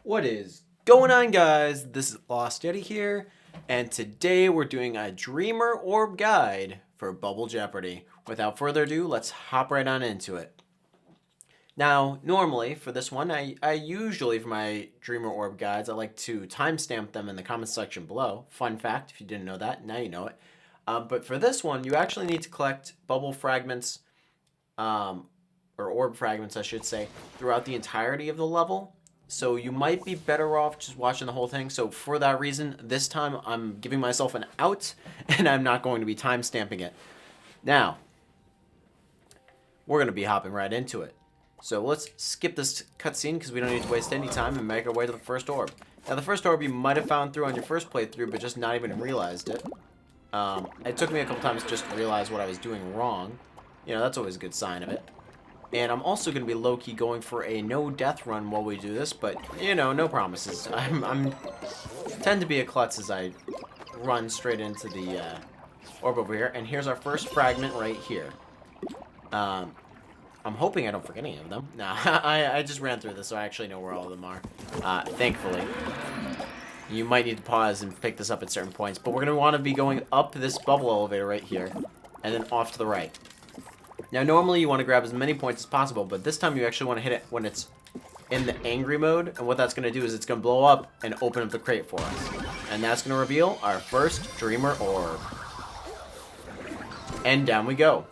What is going on, guys? This is TheLostYeti here, and today we're doing a Dreamer Orb guide for Bubble Jeopardy. Without further ado, let's hop right on into it. Now, normally for this one, I usually, for my Dreamer Orb guides, I like to timestamp them in the comment section below. Fun fact, if you didn't know that, now you know it. But for this one, you actually need to collect bubble fragments, or orb fragments, I should say, throughout the entirety of the level. So you might be better off just watching the whole thing. So for that reason, this time I'm giving myself an out, and I'm not going to be timestamping it. Now, we're going to be hopping right into it. So let's skip this cutscene because we don't need to waste any time and make our way to the first orb. Now, the first orb you might have found through on your first playthrough, but just not even realized it. It took me a couple times just to realize what I was doing wrong. You know, that's always a good sign of it. And I'm also going to be low-key going for a no-death run while we do this, but, you know, no promises. I'm tend to be a klutz as I run straight into the orb over here. And here's our first fragment right here. I'm hoping I don't forget any of them. Nah, I just ran through this, so I actually know where all of them are, thankfully. You might need to pause and pick this up at certain points, but we're going to want to be going up this bubble elevator right here, and then off to the right. Now, normally you want to grab as many points as possible, but this time you actually want to hit it when it's in the angry mode, and what that's going to do is it's going to blow up and open up the crate for us. And that's going to reveal our first Dreamer Orb. And down we go.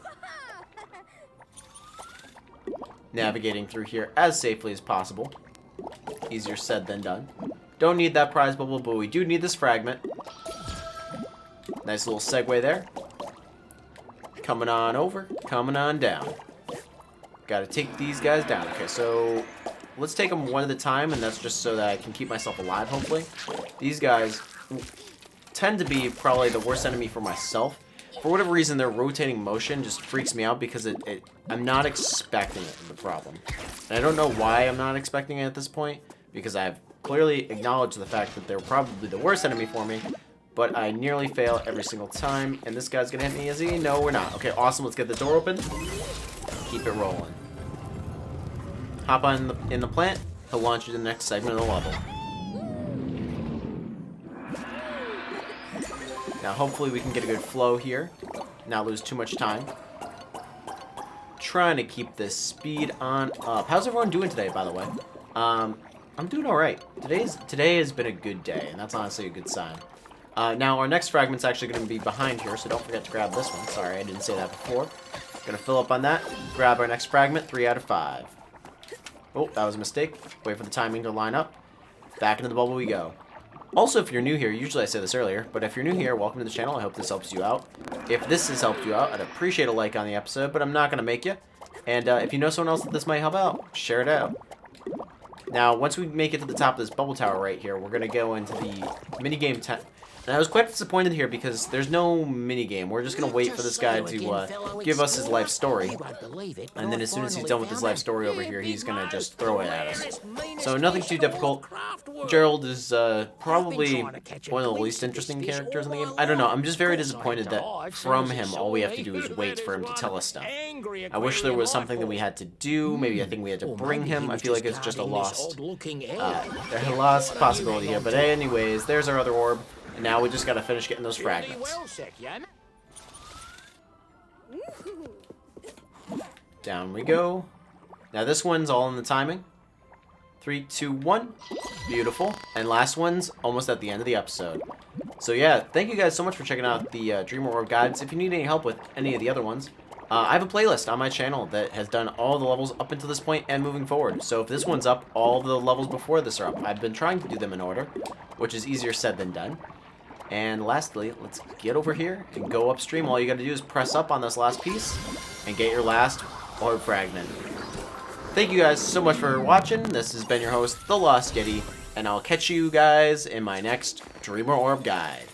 Navigating through here as safely as possible. Easier said than done. Don't need that prize bubble, but we do need this fragment. Nice little segue there. Coming on over, coming on down. Gotta take these guys down. Okay, so let's take them one at a time, and that's just so that I can keep myself alive, hopefully. These guys tend to be probably the worst enemy for myself. For whatever reason, their rotating motion just freaks me out because I'm not expecting it, the problem. And I don't know why I'm not expecting it at this point, because I've clearly acknowledged the fact that they're probably the worst enemy for me. But I nearly fail every single time. And this guy's going to hit me, is he? No, we're not. Okay, awesome. Let's get the door open. Keep it rolling. Hop on in the plant. He'll launch you to the next segment of the level. Now, hopefully we can get a good flow here. Not lose too much time. Trying to keep this speed on up. How's everyone doing today, by the way? I'm doing alright. Today has been a good day, and that's honestly a good sign. Now, our next fragment's actually going to be behind here, so don't forget to grab this one. Sorry, I didn't say that before. Gonna fill up on that. Grab our next fragment, 3 out of 5. Oh, that was a mistake. Wait for the timing to line up. Back into the bubble we go. Also, if you're new here, usually I said this earlier, but if you're new here, welcome to the channel. I hope this helps you out. If this has helped you out, I'd appreciate a like on the episode, but I'm not going to make you. And if you know someone else that this might help out, share it out. Now, once we make it to the top of this bubble tower right here, we're going to go into the minigame tent. And I was quite disappointed here because there's no minigame. We're just going to wait for this guy to give us his life story. And then as soon as he's done with his life story over here, he's going to just throw it at us. So nothing too difficult. Gerald is probably one of the least interesting characters in the game. I don't know. I'm just very disappointed that from him, all we have to do is wait for him to tell us stuff. I wish there was something that we had to do. Maybe I think we had to bring him. I feel like it's just a lost possibility here. But anyways, there's our other orb. And now we just gotta finish getting those fragments. Down we go. Now this one's all in the timing. 3, 2, 1. Beautiful. And last one's almost at the end of the episode. So yeah, thank you guys so much for checking out the Dreamer Orb guides. If you need any help with any of the other ones, I have a playlist on my channel that has done all the levels up until this point and moving forward. So if this one's up, all the levels before this are up. I've been trying to do them in order, which is easier said than done. And lastly, let's get over here and go upstream. All you gotta do is press up on this last piece and get your last orb fragment. Thank you guys so much for watching. This has been your host, TheLostYeti, and I'll catch you guys in my next Dreamer Orb guide.